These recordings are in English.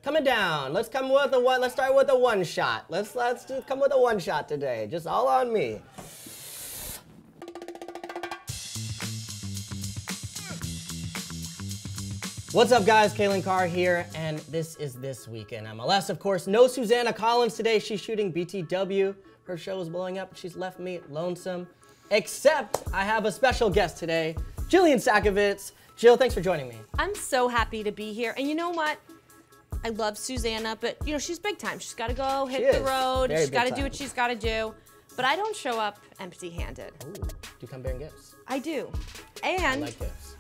coming down. Let's come with a one. Let's start with a one shot. Let's just come with a one shot today. Just all on me. What's up, guys? Calen Carr here, and this is This Week in MLS. Of course, no Susannah Collins today. She's shooting BTW. Her show is blowing up. She's left me lonesome. Except I have a special guest today, Jillian Sakovits. Jill, thanks for joining me. I'm so happy to be here. And you know what? I love Susannah, but you know, she's big time. She's got to go hit the road. She's got to do what she's got to do. But I don't show up empty-handed. Ooh, do you come bearing gifts? I do. And I like gifts.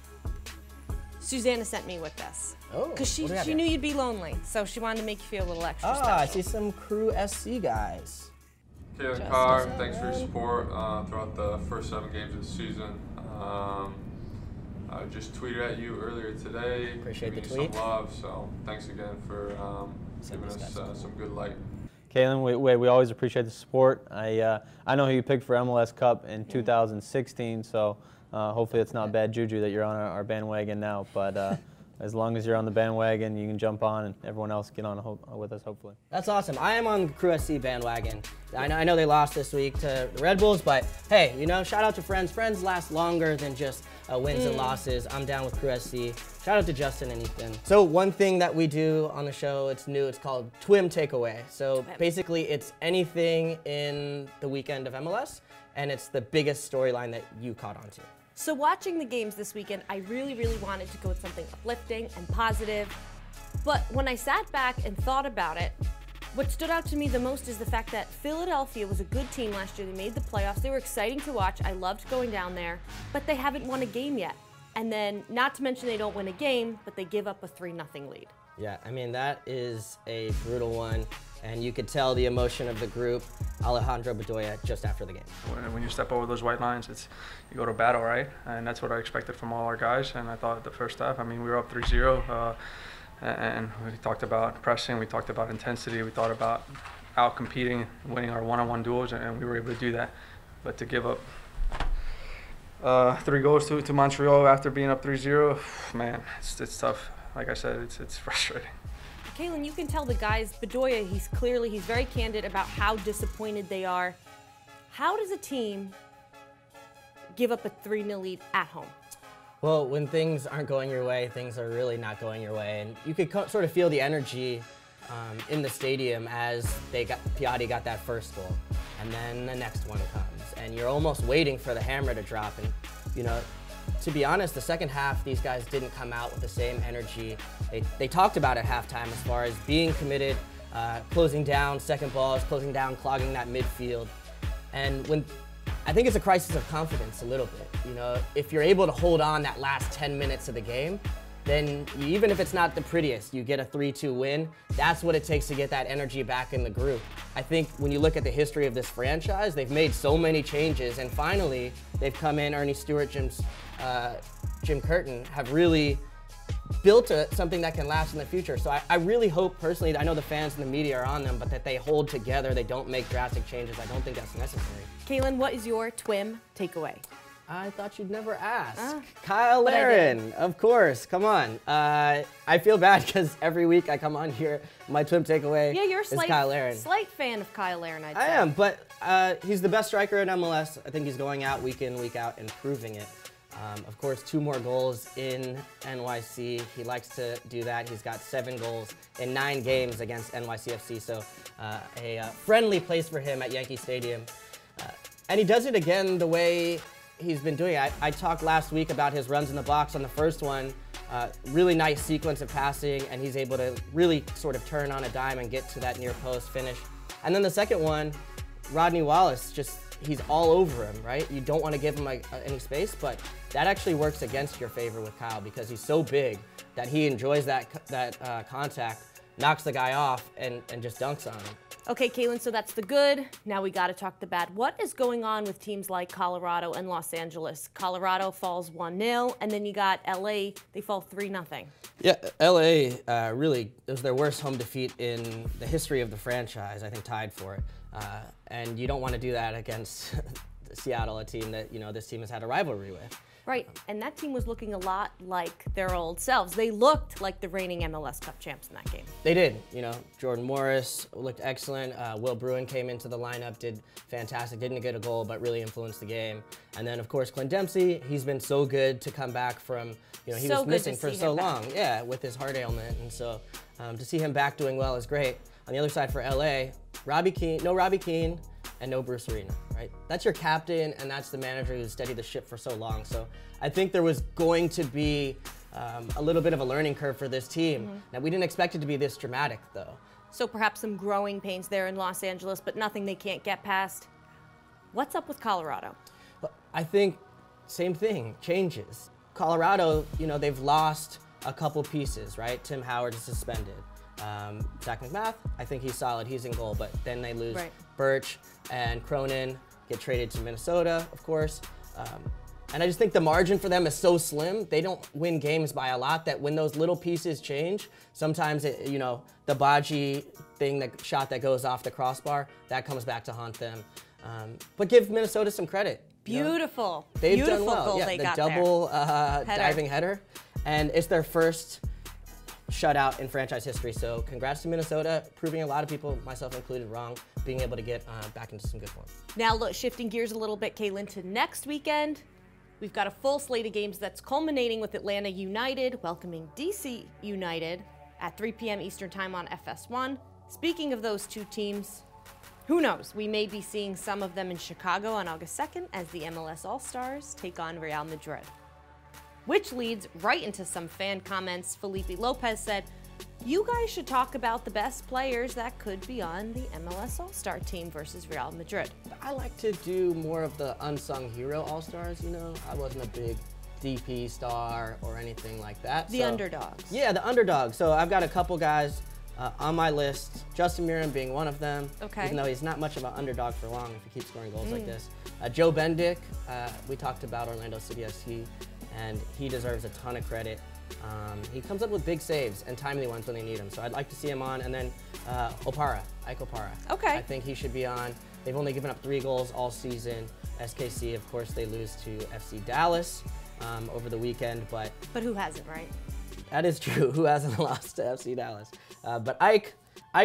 Susannah sent me with this. Oh, because she knew you'd be lonely, so she wanted to make you feel a little extra special. I see some Crew SC guys. Calen Carr, thanks for your support throughout the first 7 games of the season. I just tweeted at you earlier today. Appreciate the tweet. tweet. Some love, so thanks again for giving us some good light. Calen, we always appreciate the support. I know who you picked for MLS Cup in 2016, so hopefully it's not bad juju that you're on our bandwagon now. But as long as you're on the bandwagon, you can jump on, and everyone else get on with us, hopefully. That's awesome. I am on Crew SC bandwagon. I know they lost this week to the Red Bulls, but hey, you know, shout out to friends. Friends last longer than just wins and losses. I'm down with Crew SC. Shout out to Justin and Ethan. So one thing that we do on the show, it's new, it's called Twim Takeaway. So basically it's anything in the weekend of MLS, and it's the biggest storyline that you caught on to. So watching the games this weekend, I really, really wanted to go with something uplifting and positive. But when I sat back and thought about it, what stood out to me the most is the fact that Philadelphia was a good team last year. They made the playoffs. They were exciting to watch. I loved going down there, but they haven't won a game yet. And then, not to mention they don't win a game, but they give up a 3-0 lead. Yeah, I mean, that is a brutal one. And you could tell the emotion of the group, Alejandro Bedoya, just after the game. When you step over those white lines, you go to battle, right? And that's what I expected from all our guys. And I thought the first half, I mean, we were up 3-0. And we talked about pressing, we talked about intensity, we thought about out-competing, winning our one-on-one duels, and we were able to do that. But to give up 3 goals to Montreal after being up 3-0, man, it's tough. Like I said, it's frustrating. Calen, you can tell the guys, Bedoya, he's very candid about how disappointed they are. How does a team give up a 3-0 lead at home? Well, when things aren't going your way, things are really not going your way. And you could sort of feel the energy in the stadium as Piatti got that first goal. And then the next one comes. And you're almost waiting for the hammer to drop. And, you know, to be honest, the second half, these guys didn't come out with the same energy. They talked about at halftime as far as being committed, closing down second balls, closing down, clogging that midfield. And I think it's a crisis of confidence a little bit. You know, if you're able to hold on that last 10 minutes of the game, then even if it's not the prettiest, you get a 3-2 win. That's what it takes to get that energy back in the group. I think when you look at the history of this franchise, they've made so many changes, and finally they've come in, Ernie Stewart, Jim Curtin, have really built something that can last in the future. So I really hope personally, I know the fans and the media are on them, but that they hold together, they don't make drastic changes. I don't think that's necessary. Calen, what is your Twim takeaway? I thought you'd never ask. Cyle Larin, of course, come on. I feel bad because every week I come on here, my Twim takeaway is Cyle Larin. Slight fan of Cyle Larin, I'd say. I am, but he's the best striker in MLS. I think he's going out week in, week out and proving it. Of course, 2 more goals in NYC. He likes to do that. He's got 7 goals in 9 games against NYCFC, so a friendly place for him at Yankee Stadium. And he does it again the way he's been doing it. I talked last week about his runs in the box on the first one. Really nice sequence of passing, and he's able to really sort of turn on a dime and get to that near post finish. And then the second one, Rodney Wallace, he's all over him, right? You don't want to give him any space, but that actually works against your favor with Kyle because he's so big that he enjoys that contact, knocks the guy off, and just dunks on him. Okay, Calen, so that's the good. Now we got to talk the bad. What is going on with teams like Colorado and Los Angeles? Colorado falls 1-0, and then you got LA, they fall 3-0. Yeah, LA really, it was their worst home defeat in the history of the franchise, I think tied for it. And you don't want to do that against Seattle, a team that, you know, this team has had a rivalry with. Right, and that team was looking a lot like their old selves. They looked like the reigning MLS Cup champs in that game. They did. You know, Jordan Morris looked excellent. Will Bruin came into the lineup, did fantastic. Didn't get a goal, but really influenced the game. And then, of course, Clint Dempsey. He's been so good to come back from, you know, he was missing for so long. Yeah, with his heart ailment. And so to see him back doing well is great. On the other side for LA, Robbie Keane, and no Bruce Arena, right? That's your captain, and that's the manager who's steadied the ship for so long. So I think there was going to be a little bit of a learning curve for this team. Now, we didn't expect it to be this dramatic, though. So perhaps some growing pains there in Los Angeles, but nothing they can't get past. What's up with Colorado? Well, I think same thing, changes. Colorado, you know, they've lost a couple pieces, right? Tim Howard is suspended. Zach McMath, I think he's solid, he's in goal, but then they lose Birch and Cronin, get traded to Minnesota, of course. And I just think the margin for them is so slim. They don't win games by a lot, that when those little pieces change, sometimes it, you know, the Baji thing, that shot that goes off the crossbar, that comes back to haunt them. But give Minnesota some credit. Beautiful. You know? They've Beautiful done well. goal Yeah, they the got double there. diving header. And it's their first shutout in franchise history. So congrats to Minnesota, proving a lot of people, myself included, wrong, being able to get back into some good form. Now, look, shifting gears a little bit, Calen, to next weekend. We've got a full slate of games that's culminating with Atlanta United welcoming DC United at 3 p.m. Eastern Time on FS1. Speaking of those two teams, who knows? We may be seeing some of them in Chicago on August 2nd as the MLS All-Stars take on Real Madrid. Which leads right into some fan comments. Felipe Lopez said, "You guys should talk about the best players that could be on the MLS All-Star team versus Real Madrid." I like to do more of the unsung hero All-Stars, you know? I wasn't a big DP star or anything like that. The underdogs. Yeah, the underdogs. So I've got a couple guys on my list, Justin Miram being one of them, even though he's not much of an underdog for long if he keeps scoring goals like this. Joe Bendick, we talked about Orlando City SC, and he deserves a ton of credit. He comes up with big saves and timely ones when they need him, so I'd like to see him on. And then Ike Opara. I think he should be on. They've only given up 3 goals all season. SKC, of course, they lose to FC Dallas over the weekend, but who hasn't, right? That is true. Who hasn't lost to FC Dallas? But Ike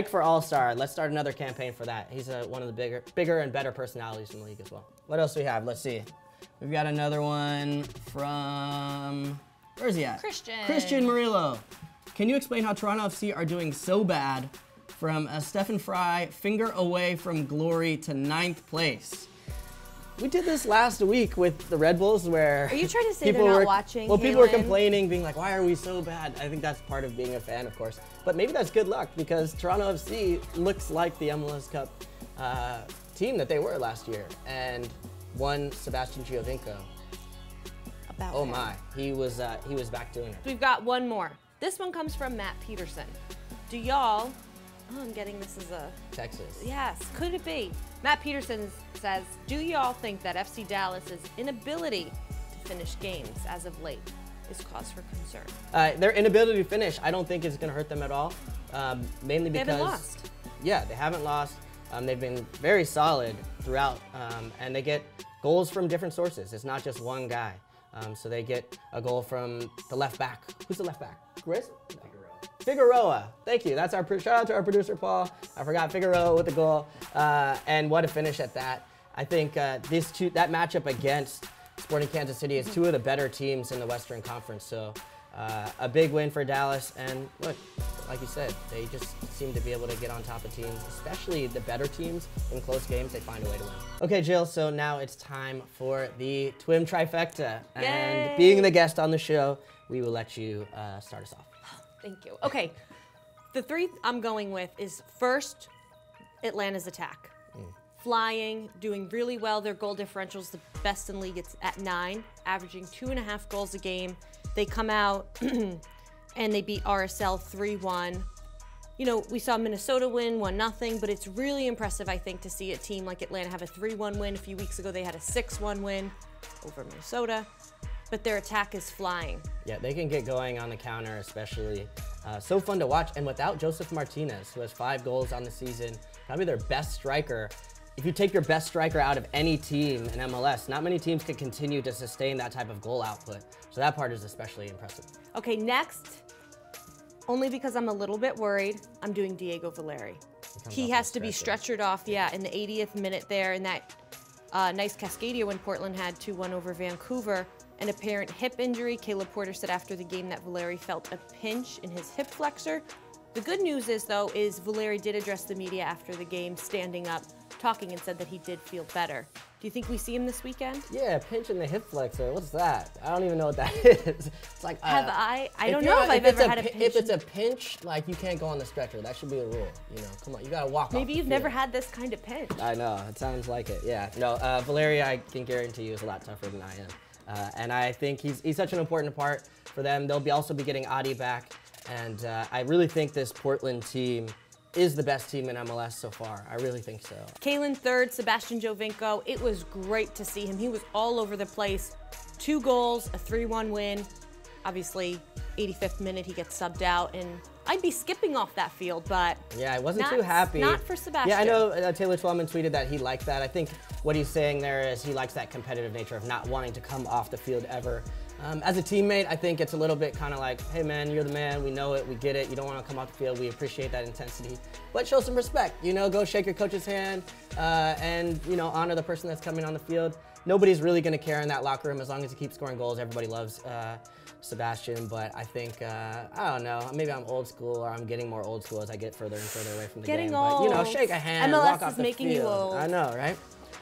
for All-Star. Let's start another campaign for that. He's one of the bigger and better personalities in the league as well. What else do we have? Let's see. We've got another one from, where is he at? Christian Murillo. Can you explain how Toronto FC are doing so bad from Stephen Fry, finger away from glory to 9th place? We did this last week with the Red Bulls, where are you trying to say they're not watching? Well, people were complaining, being like, why are we so bad? I think that's part of being a fan, of course. But maybe that's good luck, because Toronto FC looks like the MLS Cup team that they were last year. And one Sebastian Giovinco. Oh my, he was back doing it. We've got one more. This one comes from Matt Peterson. Do y'all, I'm getting this as a Texas. Yes, could it be? Matt Peterson says, do y'all think that FC Dallas's inability to finish games as of late is cause for concern? Their inability to finish, I don't think is going to hurt them at all. Mainly because they haven't lost. Yeah, they haven't lost. They've been very solid throughout, and they get goals from different sources. It's not just one guy. So they get a goal from the left back. Who's the left back? Chris? Figueroa. Thank you. That's our shout out to our producer Paul. I forgot Figueroa with the goal, and what a finish at that. I think that matchup against Sporting Kansas City is 2 of the better teams in the Western Conference. So a big win for Dallas, and look, like you said, they just seem to be able to get on top of teams, especially the better teams. In close games, they find a way to win. Okay, Jill, so now it's time for the Twim Trifecta. Yay! And being the guest on the show, we will let you start us off. Thank you. Okay, the 3 I'm going with is first, Atlanta's attack. Flying, doing really well. Their goal differential's the best in league. It's at 9, averaging 2.5 goals a game. They come out and they beat RSL 3-1. You know, we saw Minnesota win 1-0, but it's really impressive, I think, to see a team like Atlanta have a 3-1 win. A few weeks ago, they had a 6-1 win over Minnesota. But their attack is flying. Yeah, they can get going on the counter, especially. So fun to watch. And without Joseph Martinez, who has 5 goals on the season, probably their best striker, if you take your best striker out of any team in MLS, not many teams can continue to sustain that type of goal output. So that part is especially impressive. Okay, next, only because I'm a little bit worried, I'm doing Diego Valeri. He has to be stretchered off, in the 80th minute there in that nice Cascadia when Portland had 2-1 over Vancouver. An apparent hip injury. Caleb Porter said after the game that Valeri felt a pinch in his hip flexor. The good news is, though, Valeri did address the media after the game, standing up, talking, and said that he did feel better. Do you think we see him this weekend? Yeah, pinch in the hip flexor. What's that? I don't even know what that is. It's like I don't know if I've ever had a pinch. If it's a pinch, like, you can't go on the stretcher. That should be a rule. You know, come on, you gotta walk. Maybe you've never had this kind of pinch. I know. It sounds like it. Yeah. No, Valeri, I can guarantee you, is a lot tougher than I am, and I think he's such an important part for them. They'll also be getting Adi back, and I really think this Portland team is the best team in MLS so far. I really think so. Calen third, Sebastian Giovinco. It was great to see him. He was all over the place. 2 goals, a 3-1 win. Obviously, 85th minute, he gets subbed out, and I'd be skipping off that field, but yeah, I wasn't too happy. Not for Sebastian. Yeah, I know Taylor Twellman tweeted that he liked that. I think what he's saying there is he likes that competitive nature of not wanting to come off the field ever. As a teammate, I think it's a little bit kind of like, hey man, you're the man, we know it, we get it, you don't want to come off the field, we appreciate that intensity, but show some respect, you know, go shake your coach's hand, and, you know, honor the person that's coming on the field. Nobody's really going to care in that locker room as long as he keeps scoring goals. Everybody loves Sebastian, but I think, I don't know, maybe I'm old school, or I'm getting more old school as I get further and further away from the game. Old. But, you know, shake a hand, MLS walk off is the making field. you old. I know, right?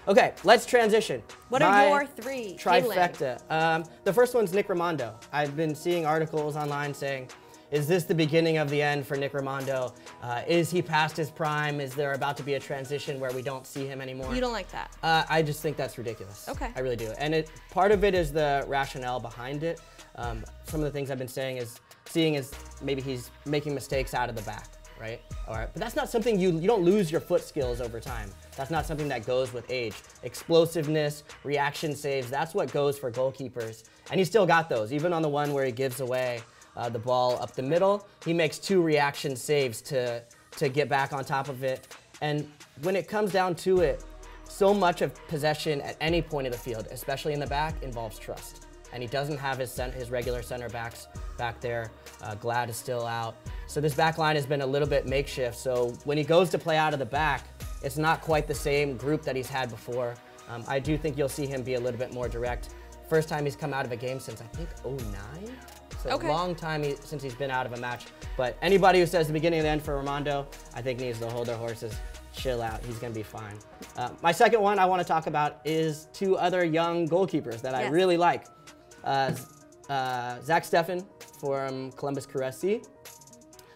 Okay, let's transition. What are your 3? Trifecta. The first one's Nick Rimando. I've been seeing articles online saying, is this the beginning of the end for Nick Rimando? Is he past his prime? Is there about to be a transition where we don't see him anymore? You don't like that? I just think that's ridiculous. Okay. I really do. And part of it is the rationale behind it. Some of the things I've been seeing is maybe he's making mistakes out of the back, right? All right, but that's not something you don't lose your foot skills over time. That's not something that goes with age. Explosiveness, reaction saves, that's what goes for goalkeepers. And he still got those, even on the one where he gives away the ball up the middle. He makes 2 reaction saves to get back on top of it. And when it comes down to it, so much of possession at any point of the field, especially in the back, involves trust. And he doesn't have his regular center backs back there. Glad is still out. So this back line has been a little bit makeshift. So when he goes to play out of the back, it's not quite the same group that he's had before. I do think you'll see him be a little bit more direct. First time he's come out of a game since, I think, 2009? So okay. A long time since he's been out of a match. But anybody who says the beginning of the end for Rimando, I think needs to hold their horses, chill out. He's going to be fine. My second one I want to talk about is 2 other young goalkeepers that I really like. Zach Steffen from Columbus Crew SC.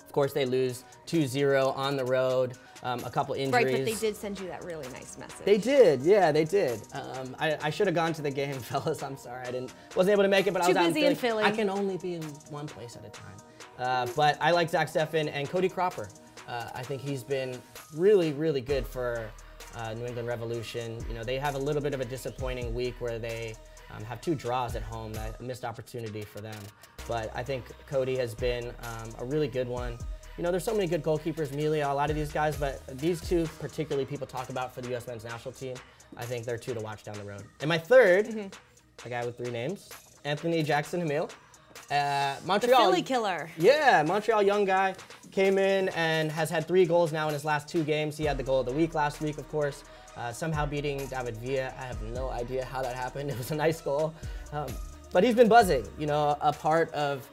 Of course, they lose 2-0 on the road. A couple injuries. Right, but they did send you that really nice message. They did, yeah, they did. I should have gone to the game, fellas. I'm sorry, wasn't able to make it, but I was out busy in Philly. I can only be in one place at a time. But I like Zach Steffen and Cody Cropper. I think he's been really, really good for New England Revolution. You know, they have a little bit of a disappointing week where they have 2 draws at home, a missed opportunity for them. But I think Cody has been a really good one. You know, there's so many good goalkeepers, Melia, a lot of these guys, but these 2 particularly people talk about for the U.S. men's national team. I think they're 2 to watch down the road. And my third, a guy with 3 names, Anthony Jackson Hamil. Montreal. The Philly killer. Yeah, Montreal young guy, came in and has had 3 goals now in his last 2 games. He had the goal of the week last week, of course, somehow beating David Villa. I have no idea how that happened. It was a nice goal. But he's been buzzing, you know, a part of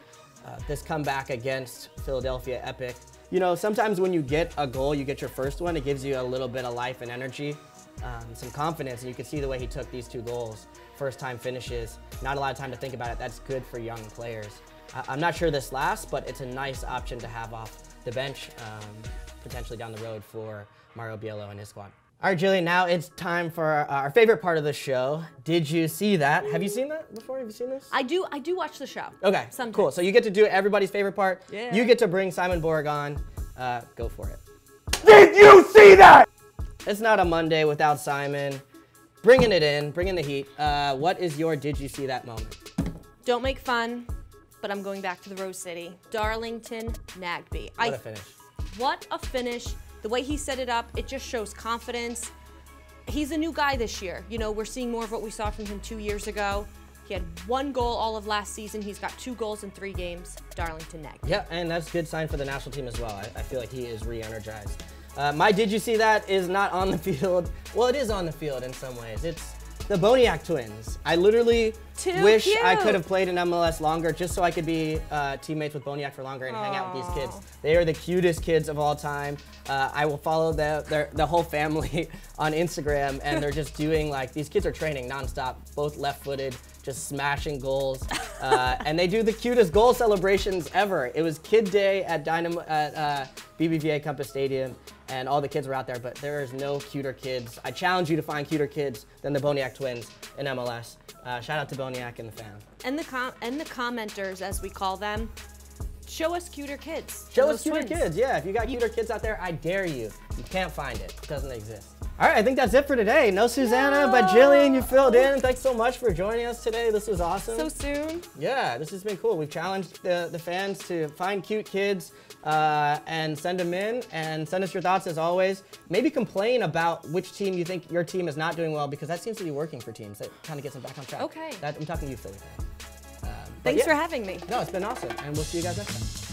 this comeback against Philadelphia Epic. You know, sometimes when you get a goal, you get your first one, it gives you a little bit of life and energy, some confidence, and you can see the way he took these 2 goals. First time finishes, not a lot of time to think about it. That's good for young players. I'm not sure this lasts, but it's a nice option to have off the bench, potentially down the road for Mario Biello and his squad. All right, Jillian, now it's time for our favorite part of the show. Did you see that? Have you seen that before? Have you seen this? I do watch the show. Okay, sometimes. Cool. So you get to do everybody's favorite part. Yeah. You get to bring Simon Borg on. Go for it. Did you see that? It's not a Monday without Simon. Bringing it in, bringing the heat. What is your did you see that moment? Don't make fun, but I'm going back to the Rose City. Darlington Nagbe. What a finish. What a finish. The way he set it up, it just shows confidence. he's a new guy this year. You know, we're seeing more of what we saw from him 2 years ago. He had 1 goal all of last season. He's got 2 goals in 3 games. Darlington Neg. Yeah, and that's a good sign for the national team as well. I feel like he is re-energized. My Did You See That is not on the field. Well, it is on the field in some ways. It's the Boniak twins. I literally wish I could have played in MLS longer just so I could be teammates with Boniak for longer and hang out with these kids. They are the cutest kids of all time. I will follow the whole family on Instagram, and they're just doing, like, these kids are training nonstop, both left-footed, just smashing goals. And they do the cutest goal celebrations ever. It was Kid Day at BBVA Compass Stadium, and all the kids were out there, but there is no cuter kids. I challenge you to find cuter kids than the Boniak twins in MLS. Shout out to Boniak and the fam. And the commenters, as we call them, show us cuter kids. Show us cuter kids, yeah. If you got cuter kids out there, I dare you. You can't find it. It doesn't exist. All right, I think that's it for today. No Susannah, but Jillian, you filled in. Thanks so much for joining us today. This was awesome. So soon. Yeah, this has been cool. We've challenged the fans to find cute kids and send them in, and send us your thoughts as always. Maybe complain about which team you think your team is not doing well, because that seems to be working for teams. That kind of gets them back on track. Okay. I'm talking to you, Philly fans. Thanks for having me. No, it's been awesome, and we'll see you guys next time.